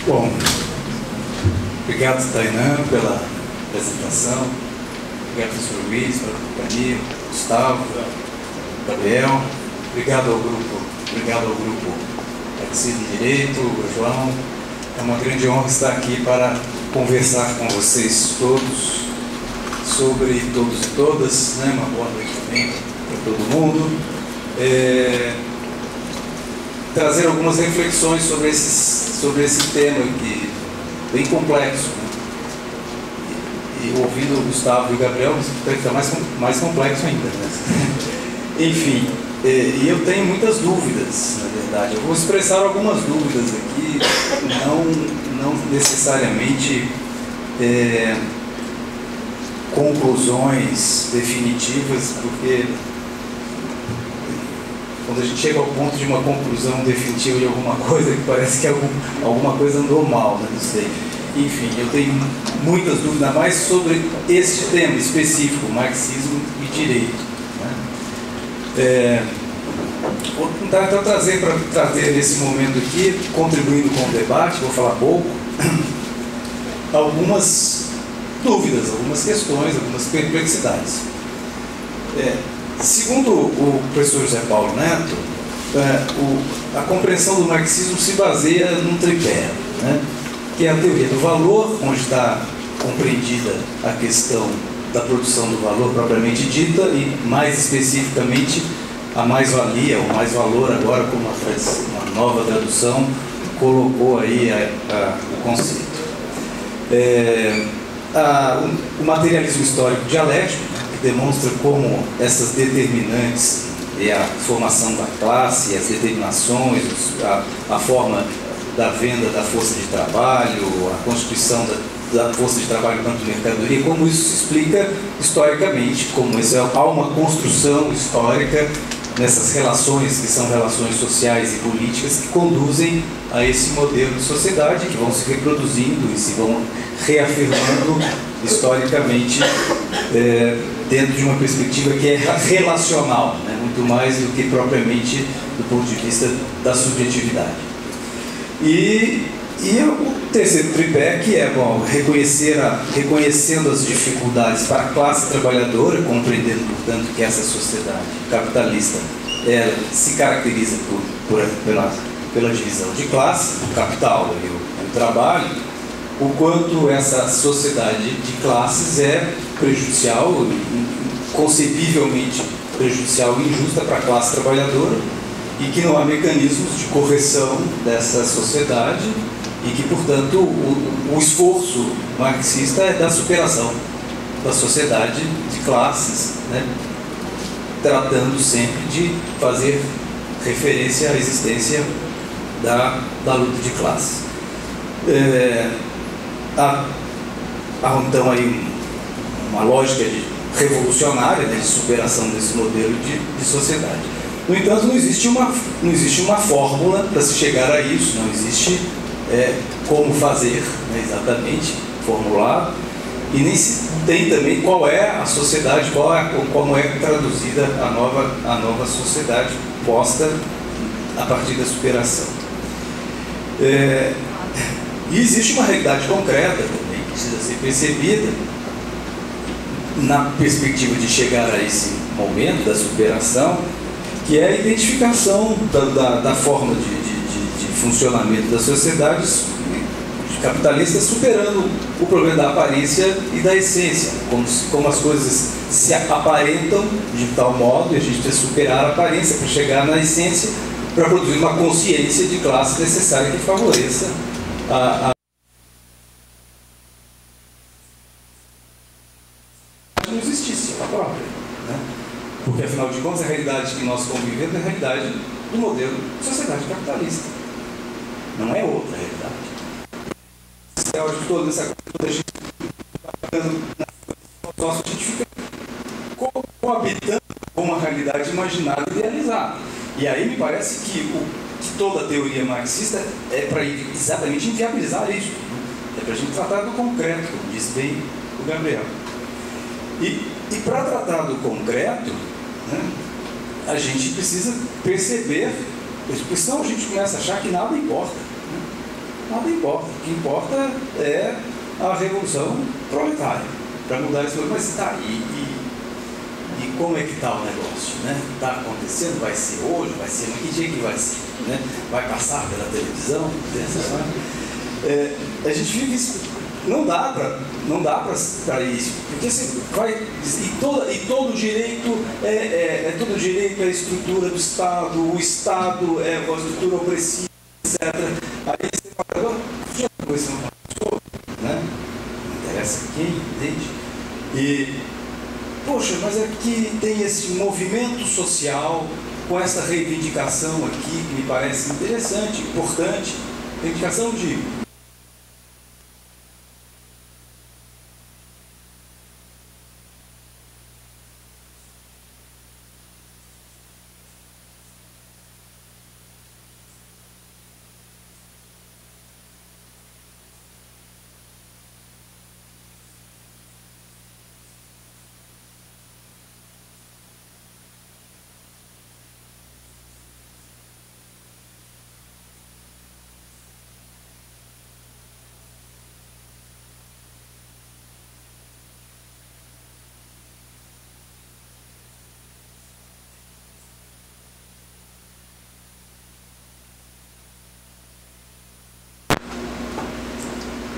Bom, obrigado, Tainan, pela apresentação. Obrigado, professor Luiz, pela companhia, Gustavo, Gabriel. Obrigado ao grupo Taxi de Direito, João. É uma grande honra estar aqui para conversar com vocês todos sobre todos e todas, né? Uma boa noite também para todo mundo. Trazer algumas reflexões sobre esse tema que bem complexo, né? E ouvindo o Gustavo e o Gabriel, fica mais complexo ainda, né? Enfim, e eu tenho muitas dúvidas, na verdade. Eu vou expressar algumas dúvidas aqui, não necessariamente conclusões definitivas, porque quando a gente chega ao ponto de uma conclusão definitiva de alguma coisa, que parece que alguma coisa andou mal, né? Não sei. Enfim, eu tenho muitas dúvidas, ainda mais sobre este tema específico, marxismo e direito, né? Vou tentar então trazer nesse momento aqui, contribuindo com o debate, vou falar pouco, algumas dúvidas, algumas questões, algumas perplexidades. Segundo o professor José Paulo Neto, a compreensão do marxismo se baseia num tripé, né? Que é a teoria do valor, onde está compreendida a questão da produção do valor propriamente dita e, mais especificamente, a mais-valia, o mais-valor agora, como uma nova tradução colocou aí o conceito. O materialismo histórico dialético, que demonstra como essas determinantes e a formação da classe, as determinações, a forma da venda da força de trabalho, a constituição da força de trabalho enquanto mercadoria, como isso se explica historicamente, como há uma construção histórica nessas relações, que são relações sociais e políticas, que conduzem a esse modelo de sociedade, que vão se reproduzindo e se vão reafirmando historicamente dentro de uma perspectiva que é relacional, né? Muito mais do que propriamente do ponto de vista da subjetividade. E o terceiro tripé, que é, bom, reconhecendo as dificuldades para a classe trabalhadora, compreendendo, portanto, que essa sociedade capitalista ela se caracteriza pela divisão de classe, o capital e o trabalho, o quanto essa sociedade de classes é prejudicial, concebivelmente prejudicial e injusta para a classe trabalhadora, e que não há mecanismos de correção dessa sociedade e que, portanto, o esforço marxista é da superação da sociedade de classes, né? Tratando sempre de fazer referência à existência da luta de classes. Há então aí uma lógica revolucionária, né, de superação desse modelo de sociedade. No entanto, não existe uma fórmula para se chegar a isso, não existe como fazer, né, exatamente, formular, e nem se tem também qual é a sociedade, como é traduzida a nova sociedade posta a partir da superação. E existe uma realidade concreta também, que precisa ser percebida na perspectiva de chegar a esse momento da superação, que é a identificação da forma de funcionamento das sociedades capitalistas, superando o problema da aparência e da essência, como as coisas se aparentam de tal modo, e a gente precisa superar a aparência para chegar na essência, para produzir uma consciência de classe necessária que favoreça não existisse a própria, né? Porque afinal de contas a realidade que nós convivemos é a realidade do modelo de sociedade capitalista. não é outra realidade. Eu acho que toda essa coisa, toda a gente a gente fica coabitando com uma realidade imaginada e idealizada. E aí me parece que toda a teoria marxista é para exatamente inviabilizar isso. É para a gente tratar do concreto, como disse bem o Gabriel. E para tratar do concreto, né, a gente precisa perceber, porque senão a gente começa a achar que nada importa. Né? Nada importa. O que importa é a revolução proletária, para mudar isso. Mas tá, e como é que está o negócio? Está acontecendo? Vai ser hoje? Vai ser? Que dia que vai ser? Né? Vai passar pela televisão? A gente vive isso. Não dá para isso, porque assim, todo direito é todo direito é a estrutura do Estado, o Estado é a estrutura opressiva, etc. Aí você fala, uma coisa não passou, né? Não interessa quem, entende? E, poxa, mas aqui tem esse movimento social com essa reivindicação aqui que me parece interessante, importante, reivindicação de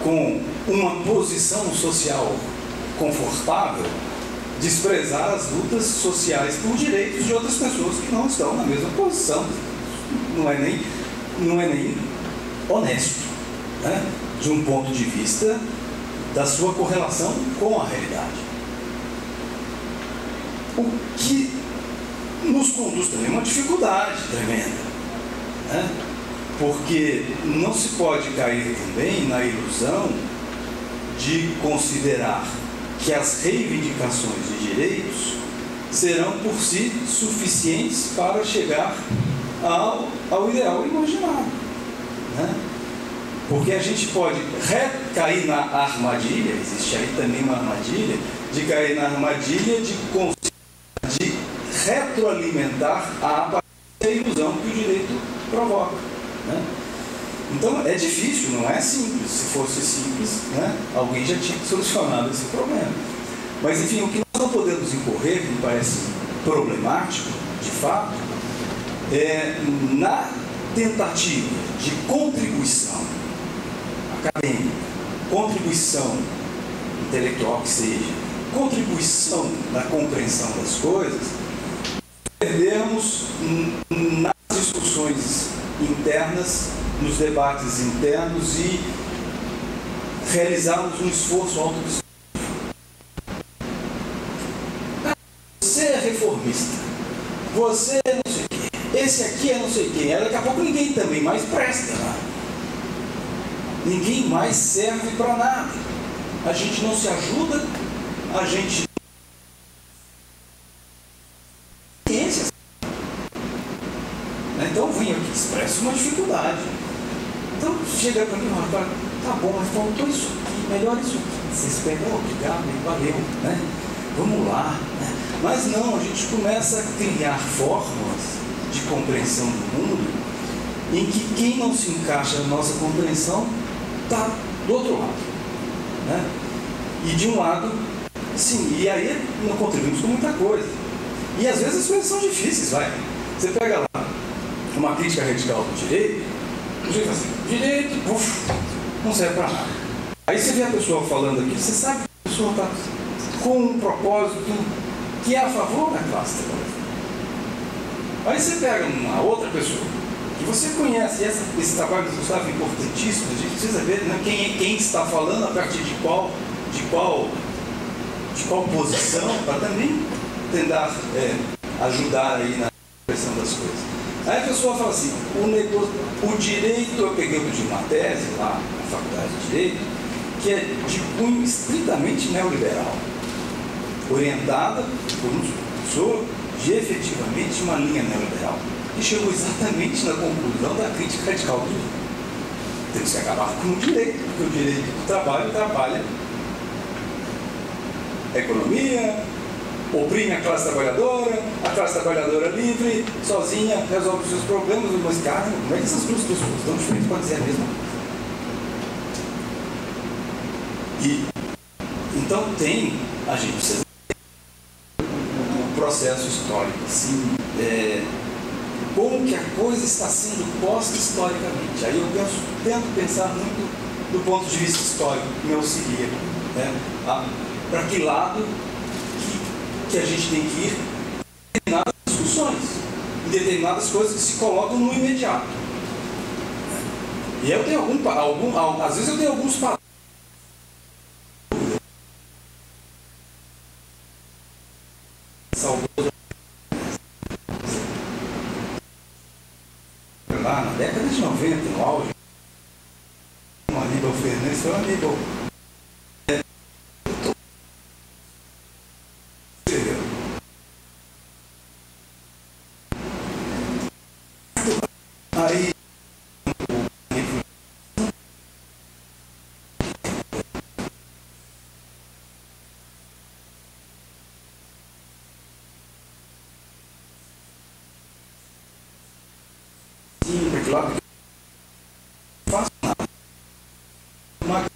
com uma posição social confortável, desprezar as lutas sociais por direitos de outras pessoas que não estão na mesma posição. Não é nem honesto, né? De um ponto de vista da sua correlação com a realidade. O que nos conduz também a uma dificuldade tremenda, né? Porque não se pode cair também na ilusão de considerar que as reivindicações de direitos serão por si suficientes para chegar ao ideal imaginado, né? Porque a gente pode cair na armadilha, existe aí também uma armadilha, de cair na armadilha de retroalimentar a aparência ilusão que o direito provoca, né? Então é difícil, não é simples. Se fosse simples, né, alguém já tinha solucionado esse problema. Mas enfim, o que nós não podemos incorrer, que me parece problemático, de fato, é na tentativa de contribuição acadêmica, contribuição intelectual que seja, contribuição na compreensão das coisas, perdermos nas discussões internas, nos debates internos e realizarmos um esforço autodestrutivo. Você é reformista, você é não sei quem, esse aqui é não sei quem, daqui a pouco ninguém também mais presta nada. Ninguém mais serve para nada. A gente não se ajuda, a gente então vim aqui, expresso uma dificuldade. Então chega para mim, tá bom, mas faltou isso aqui, melhor isso aqui. Vocês pegam, obrigado, valeu, né? Vamos lá, né? Mas não, a gente começa a criar fórmulas de compreensão do mundo em que quem não se encaixa na nossa compreensão está do outro lado, né? E de um lado, sim, e aí não contribuímos com muita coisa. E às vezes as coisas são difíceis, vai. Você pega lá uma crítica radical do direito, assim, direito, não serve para nada. Aí você vê a pessoa falando aqui, você sabe que a pessoa está com um propósito que é a favor da classe trabalhadora. Aí você pega uma outra pessoa que você conhece, esse trabalho que você sabe importantíssimo, a gente precisa ver, né, quem está falando a partir de qual posição, para também tentar ajudar aí na expressão das coisas. Aí a pessoa fala assim, o direito, eu peguei de uma tese lá na faculdade de Direito, que é de cunho estritamente neoliberal, orientada por um professor de efetivamente uma linha neoliberal, que chegou exatamente na conclusão da crítica radical do direito. Temos que acabar com o direito, porque o direito do trabalho trabalha a economia, oprime a classe trabalhadora livre, sozinha, resolve os seus problemas, mas cara, como é que essas duas pessoas estão diferentes para dizer a mesma coisa? E então a gente precisa o processo histórico, assim, como que a coisa está sendo posta historicamente. Aí eu tento pensar muito do ponto de vista histórico, que me auxilia, né? Para que lado que a gente tem que ir em determinadas discussões, em determinadas coisas que se colocam no imediato. E eu tenho às vezes eu tenho alguns padrões. Lá na década de 90, no auge, o Aníbal Fernandes foi um Aníbal. Aí porque lá não faço nada.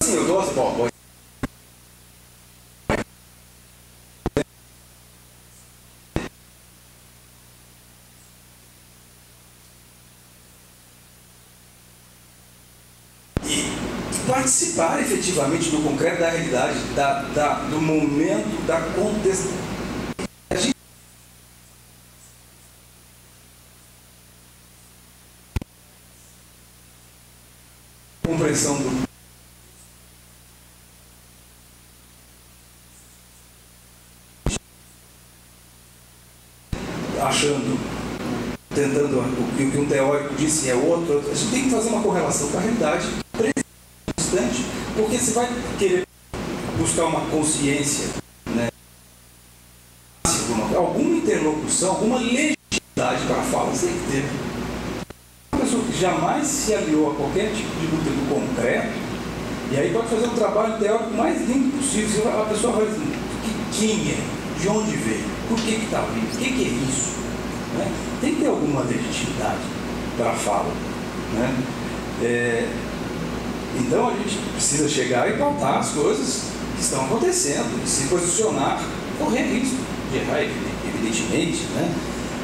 Assim, eu gosto, bom, participar efetivamente do concreto, da realidade, do momento, da contexto. Compreensão do tentando o que um teórico disse é outro, a gente tem que fazer uma correlação com a realidade distante, porque você vai querer buscar uma consciência, né, alguma interlocução, alguma legitimidade para a fala, você tem que ter. Uma pessoa que jamais se aliou a qualquer tipo de luta do concreto, e aí pode fazer um trabalho teórico mais limpo possível, a pessoa vai dizer quem é, de onde veio, por que está vindo, o que é isso? Né? Tem que ter alguma legitimidade para a fala. Né? Então a gente precisa chegar e pautar as coisas que estão acontecendo, e se posicionar, correr risco de errar, evidentemente. Né?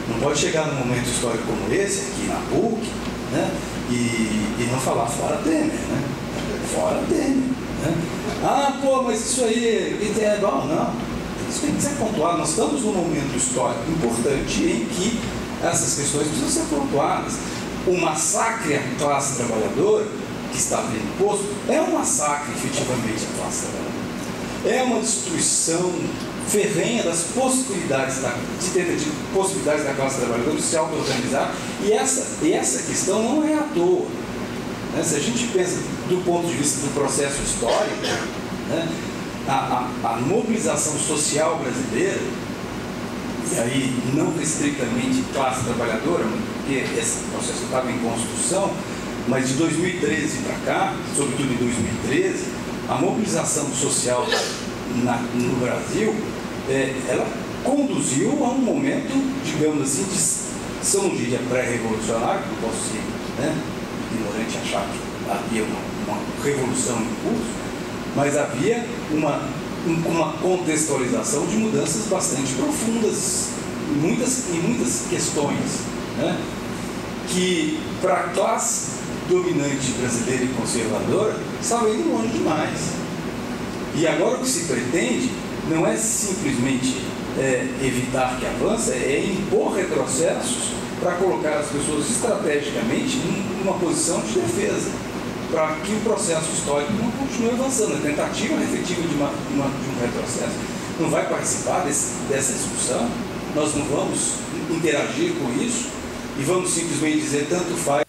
Não pode chegar num momento histórico como esse, aqui na PUC, né? e não falar fora Temer. Né? Fora Temer. Né? Ah, pô, mas isso aí é igual, não. Isso tem que ser pontuado. Nós estamos num momento histórico importante em que essas questões precisam ser pontuadas. O massacre à classe trabalhadora que está sendo posto é um massacre efetivamente à classe trabalhadora. É uma destruição ferrenha das possibilidades da classe trabalhadora de se auto-organizar, e essa questão não é à toa. Né? Se a gente pensa do ponto de vista do processo histórico, né? A mobilização social brasileira, e aí não estritamente classe trabalhadora, porque esse processo estava em construção, mas de 2013 para cá, sobretudo em 2013, a mobilização social no Brasil, ela conduziu a um momento, digamos assim, se eu não diria pré-revolucionário, não posso ser, né, ignorante achar que havia uma revolução em curso, mas havia uma contextualização de mudanças bastante profundas em muitas questões, né, que para a classe dominante brasileira e conservadora estava indo longe demais. E agora o que se pretende não é simplesmente evitar que avance, é impor retrocessos para colocar as pessoas estrategicamente numa posição de defesa. para que o processo histórico não continue avançando. A tentativa efetiva de um retrocesso não vai participar dessa discussão. Nós não vamos interagir com isso e vamos simplesmente dizer tanto faz.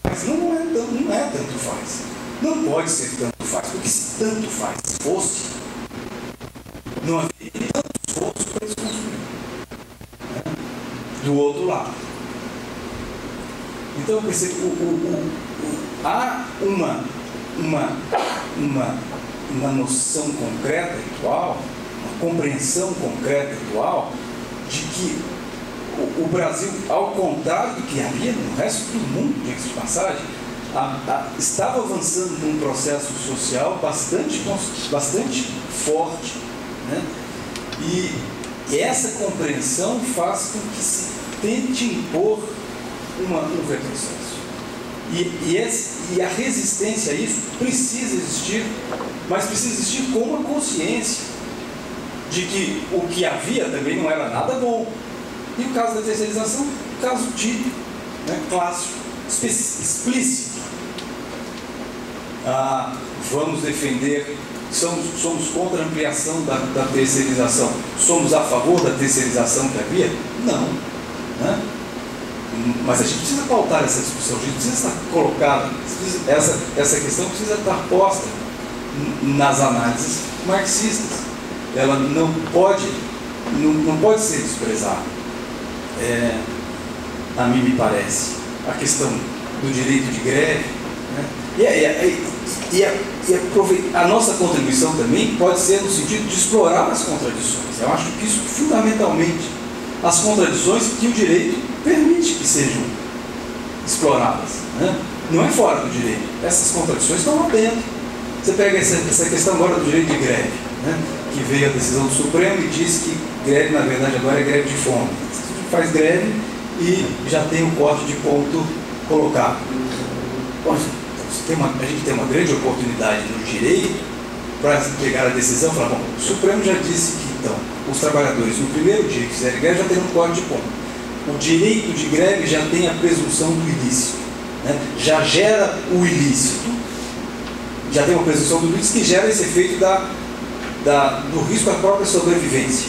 Mas não é tanto faz. Não pode ser tanto faz, porque se tanto faz fosse, não haveria tanto esforço para eles construírem, né? Do outro lado. Então eu percebo há uma noção concreta atual, uma compreensão concreta atual de que o Brasil, ao contrário do que havia no resto do mundo, diga-se de passagem, estava avançando num processo social bastante forte, né? E essa compreensão faz com que se tente impor um retrocesso. E a resistência a isso precisa existir, mas precisa existir com uma consciência de que o que havia também não era nada bom. E o caso da terceirização, caso típico, né, clássico, explícito. Vamos defender, somos contra a ampliação da terceirização. Somos a favor da terceirização que havia? Não. Né? Mas a gente precisa pautar essa discussão, a gente precisa estar colocado, essa questão precisa estar posta nas análises marxistas. Ela não pode ser desprezada. A mim me parece, a questão do direito de greve, né? A nossa contribuição também pode ser no sentido de explorar as contradições. Eu acho que isso, fundamentalmente, as contradições que o direito permite que sejam exploradas, né? Não é fora do direito, essas contradições estão lá dentro. Você pega essa questão agora do direito de greve, né? Que veio a decisão do Supremo e diz que greve, na verdade, agora é greve de fome. Faz greve e já tem o corte de ponto colocado. Bom, a gente tem uma grande oportunidade no direito para pegar a decisão e falar, bom, o Supremo já disse que, então, os trabalhadores, no primeiro dia que fizerem greve, já tem um corte de ponto. O direito de greve já tem a presunção do ilícito, né? Já gera o ilícito, já tem uma presunção do ilícito que gera esse efeito do risco à própria sobrevivência.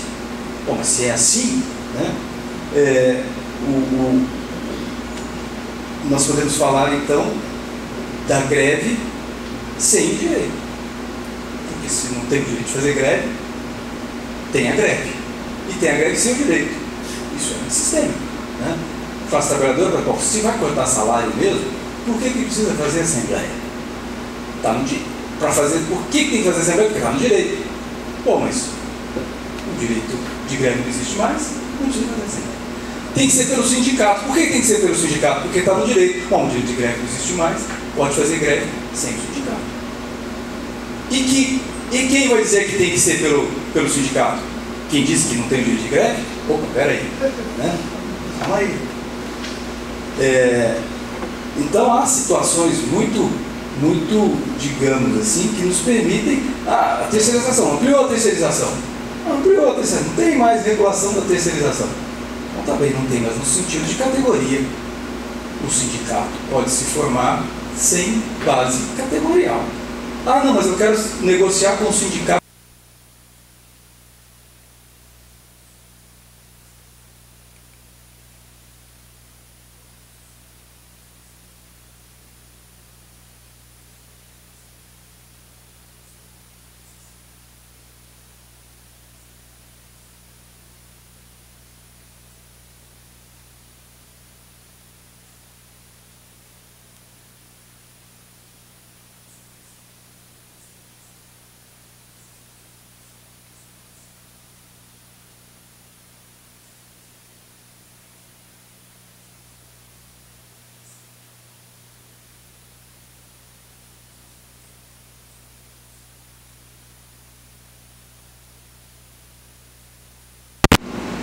Bom, mas se é assim, né? Nós podemos falar então da greve sem direito, porque se não tem o direito de fazer greve, tem a greve, e tem a greve sem o direito. Isso é um sistema, né? Classe trabalhadora, se vai cortar salário mesmo, por que precisa fazer assembleia? Está no direito. Para fazer, por que tem que fazer assembleia? Porque está no direito. Bom, mas o direito de greve não existe mais, não precisa fazer assembleia. Tem que ser pelo sindicato. Por que tem que ser pelo sindicato? Porque está no direito. Bom, o direito de greve não existe mais, pode fazer greve sem o sindicato. E quem vai dizer que tem que ser pelo sindicato? Quem disse que não tem direito de greve? Opa, peraí, né? Calma aí. Então há situações muito, digamos assim, que nos permitem a terceirização. Ampliou a terceirização. Não tem mais regulação da terceirização. Então, também não tem, mas no sentido de categoria. O sindicato pode se formar sem base categorial. Não, mas eu quero negociar com o sindicato.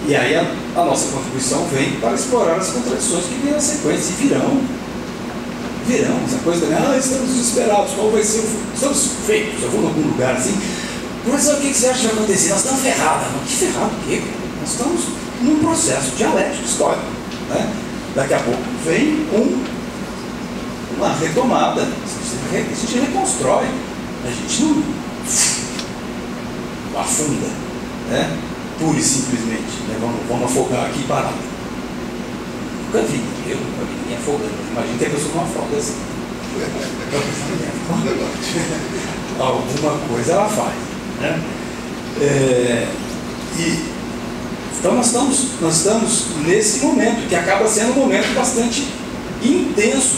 E aí a nossa contribuição vem para explorar as contradições que vêm na sequência, e verão, essa coisa também, estamos desesperados, qual vai ser o futuro? Estamos feitos, eu vou em algum lugar assim. Professor, o que você acha que vai acontecer? Nós estamos ferrados. Que ferrado o quê? Nós estamos num processo dialético histórico. Né? Daqui a pouco vem uma retomada, a gente reconstrói, a gente não afunda, né? Pura e simplesmente, né? Vamos afogar aqui e parar. Eu nunca vi ninguém afogando. Imagina que a pessoa não afoga assim. Alguma coisa ela faz. Né? Então nós estamos nesse momento, que acaba sendo um momento bastante intenso,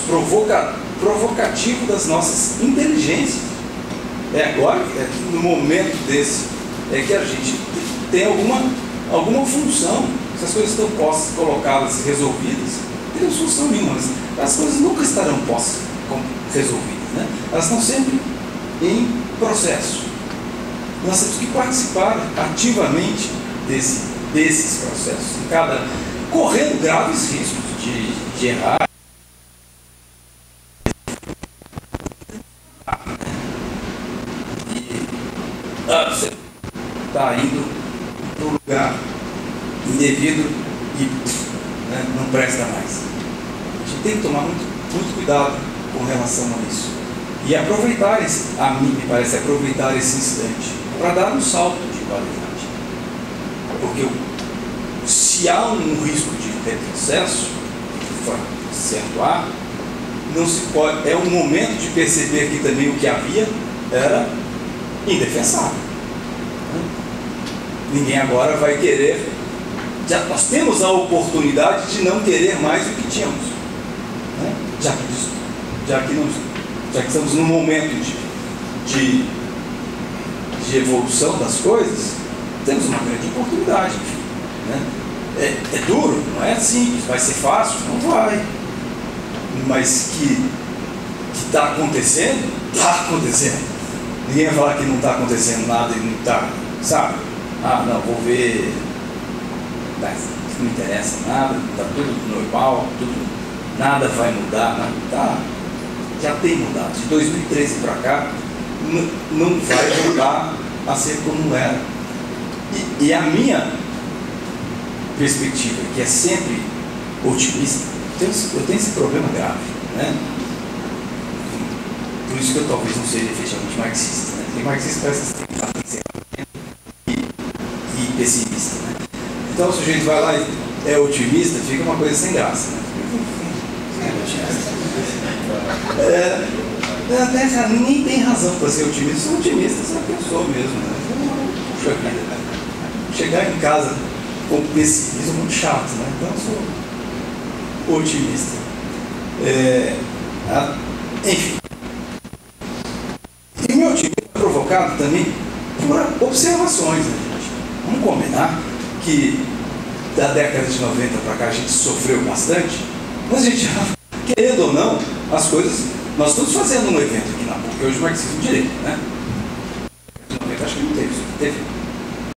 provocativo das nossas inteligências. Agora, no momento desse, que a gente tem alguma função. Se as coisas estão colocadas e resolvidas, não tem função nenhuma. As coisas nunca estarão resolvidas. Né? Elas estão sempre em processo. Nós temos que participar ativamente desses processos, correndo graves riscos de errar. Você está indo para um lugar indevido e não presta mais. A gente tem que tomar muito cuidado com relação a isso. E aproveitar a mim me parece aproveitar esse instante para dar um salto de qualidade. Porque se há um risco de retrocesso, certo há, não se pode, é um momento de perceber que também o que havia era indefensável. Ninguém agora vai querer. Nós temos a oportunidade de não querer mais do que tínhamos. Né? Já que estamos num momento de evolução das coisas, temos uma grande oportunidade. Né? É duro, não é simples, vai ser fácil? Não vai. Mas que está acontecendo, está acontecendo. Ninguém vai falar que não está acontecendo nada e não está, sabe? Não, vou ver, não interessa nada, está tudo normal, nada vai mudar, já tem mudado. De 2013 para cá, não vai voltar a ser como era. E a minha perspectiva, que é sempre otimista, eu tenho esse problema grave, né? Por isso que eu talvez não seja efetivamente marxista, né? Porque marxista parece que tem que ser e pessimista, né? Então o sujeito vai lá e é otimista, fica uma coisa sem graça, né? Ninguém tem razão para ser otimista. Sou otimista, sou pessoa mesmo, né? Puxa vida, né? Chegar em casa com pessimismo é muito chato, né? Então eu sou otimista. Enfim. E meu otimismo é provocado também por observações, né, gente? Vamos combinar que da década de 90 para cá a gente sofreu bastante, mas a gente já, querendo ou não, as coisas. Nós estamos fazendo um evento aqui na PUC, hoje o marxismo direito, né? Em 90 acho que não teve.